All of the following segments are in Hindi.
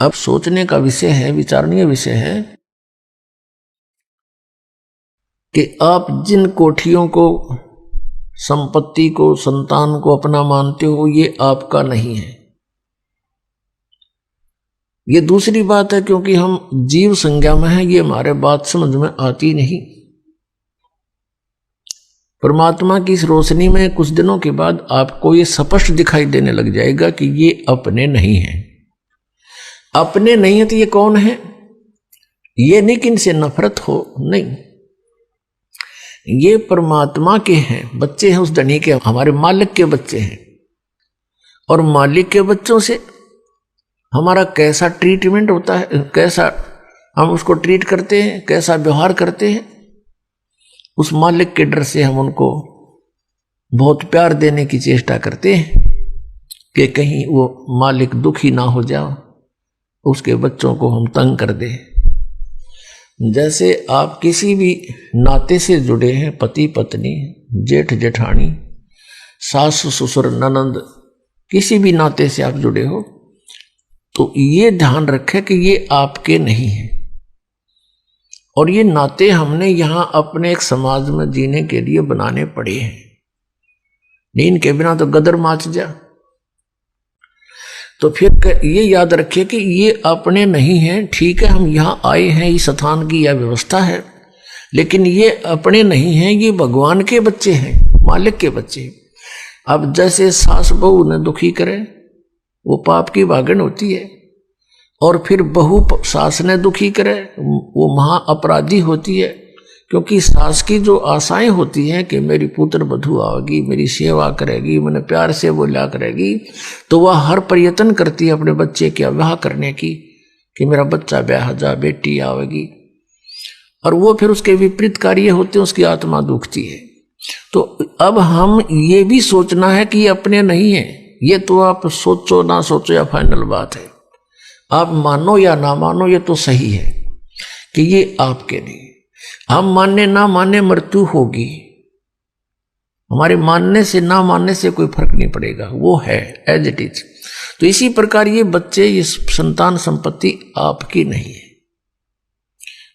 अब सोचने का विषय है, विचारणीय विषय है कि आप जिन कोठियों को, संपत्ति को, संतान को अपना मानते हो, ये आपका नहीं है। ये दूसरी बात है, क्योंकि हम जीव संज्ञा में हैं, ये हमारे बात समझ में आती नहीं। परमात्मा की इस रोशनी में कुछ दिनों के बाद आपको ये स्पष्ट दिखाई देने लग जाएगा कि ये अपने नहीं है। अपने नहीं है तो ये कौन है? ये नहीं कि इनसे नफरत हो, नहीं, ये परमात्मा के हैं, बच्चे हैं उस धनी के, हमारे मालिक के बच्चे हैं। और मालिक के बच्चों से हमारा कैसा ट्रीटमेंट होता है, कैसा हम उसको ट्रीट करते हैं, कैसा व्यवहार करते हैं, उस मालिक के डर से हम उनको बहुत प्यार देने की चेष्टा करते हैं कि कहीं वो मालिक दुखी ना हो जाओ, उसके बच्चों को हम तंग कर दें। जैसे आप किसी भी नाते से जुड़े हैं, पति पत्नी, जेठ जेठानी, सास ससुर, ननंद, किसी भी नाते से आप जुड़े हो, तो ये ध्यान रखें कि ये आपके नहीं है। और ये नाते हमने यहां अपने एक समाज में जीने के लिए बनाने पड़े हैं, नहीं इनके बिना तो गदर माच जा। तो फिर ये याद रखिए कि ये अपने नहीं हैं। ठीक है, हम यहाँ आए हैं, इस स्थान की यह व्यवस्था है, लेकिन ये अपने नहीं हैं, ये भगवान के बच्चे हैं, मालिक के बच्चे। अब जैसे सास बहू ने दुखी करे, वो पाप की भागन होती है, और फिर बहू सास ने दुखी करे, वो महा अपराधी होती है। क्योंकि सास की जो आशाएं होती हैं कि मेरी पुत्र वधू आएगी, मेरी सेवा करेगी, मैंने प्यार से बोला करेगी, तो वह हर प्रयत्न करती है अपने बच्चे के विवाह करने की, कि मेरा बच्चा ब्याह जा, बेटी आवेगी। और वो फिर उसके विपरीत कार्य होते हैं, उसकी आत्मा दुखती है। तो अब हम ये भी सोचना है कि ये अपने नहीं है। ये तो आप सोचो ना सोचो या फाइनल बात है, आप मानो या ना मानो, ये तो सही है कि ये आपके नहीं। हम मानने ना माने मृत्यु होगी, हमारे मानने से ना मानने से कोई फर्क नहीं पड़ेगा, वो है एज इट इज। तो इसी प्रकार ये बच्चे, ये संतान संपत्ति आपकी नहीं है।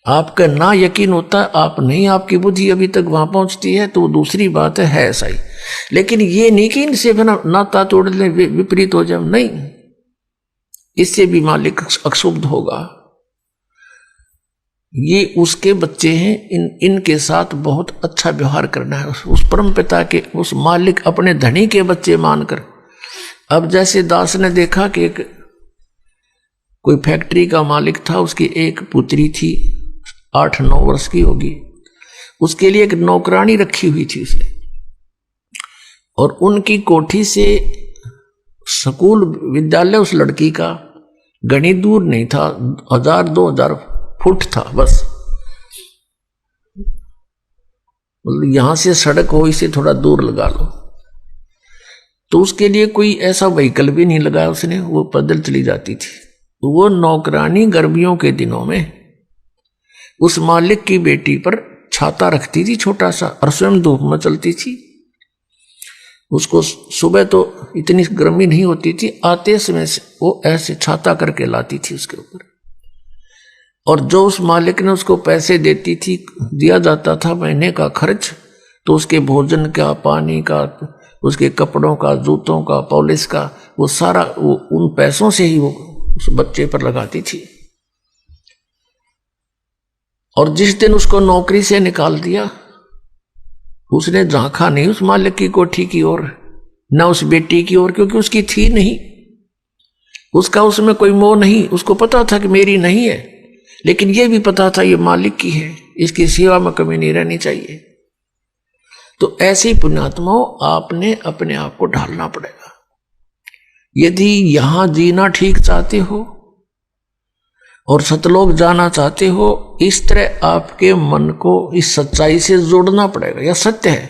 आपका ना यकीन होता है, आप नहीं, आपकी बुद्धि अभी तक वहां पहुंचती है, तो वो दूसरी बात है ऐसा ही। लेकिन ये नहीं कि इनसे नाता तोड़ ले, विपरीत हो जाए, नहीं, इससे भी मालिक अक्षुब्ध होगा। ये उसके बच्चे हैं, इनके साथ बहुत अच्छा व्यवहार करना है, उस परम पिता के, उस मालिक, अपने धनी के बच्चे मानकर। अब जैसे दास ने देखा कि एक कोई फैक्ट्री का मालिक था, उसकी एक पुत्री थी, 8-9 वर्ष की होगी, उसके लिए एक नौकरानी रखी हुई थी उसने, और उनकी कोठी से स्कूल विद्यालय उस लड़की का घनी दूर नहीं था, 1000-2000 फुट था बस। मतलब यहां से सड़क हो, इसे थोड़ा दूर लगा लो, तो उसके लिए कोई ऐसा व्हीकल भी नहीं लगाया उसने, वो पैदल चली जाती थी। वो नौकरानी गर्मियों के दिनों में उस मालिक की बेटी पर छाता रखती थी छोटा सा, और स्वयं धूप में चलती थी। उसको सुबह तो इतनी गर्मी नहीं होती थी, आते समय से वो ऐसे छाता करके लाती थी उसके ऊपर। और जो उस मालिक ने उसको पैसे देती थी, दिया जाता था महीने का खर्च, तो उसके भोजन का, पानी का, उसके कपड़ों का, जूतों का, पॉलिश का, वो सारा वो उन पैसों से ही वो उस बच्चे पर लगाती थी। और जिस दिन उसको नौकरी से निकाल दिया, उसने झांका नहीं उस मालिक की कोठी की ओर, न उस बेटी की ओर, क्योंकि उसकी थी नहीं, उसका उसमें कोई मोह नहीं। उसको पता था कि मेरी नहीं है, लेकिन यह भी पता था ये मालिक की है, इसकी सेवा में कमी नहीं रहनी चाहिए। तो ऐसी पुण्यात्माओं, आपने अपने आप को ढालना पड़ेगा। यदि यहां जीना ठीक चाहते हो और सतलोक जाना चाहते हो, इस तरह आपके मन को इस सच्चाई से जोड़ना पड़ेगा। यह सत्य है,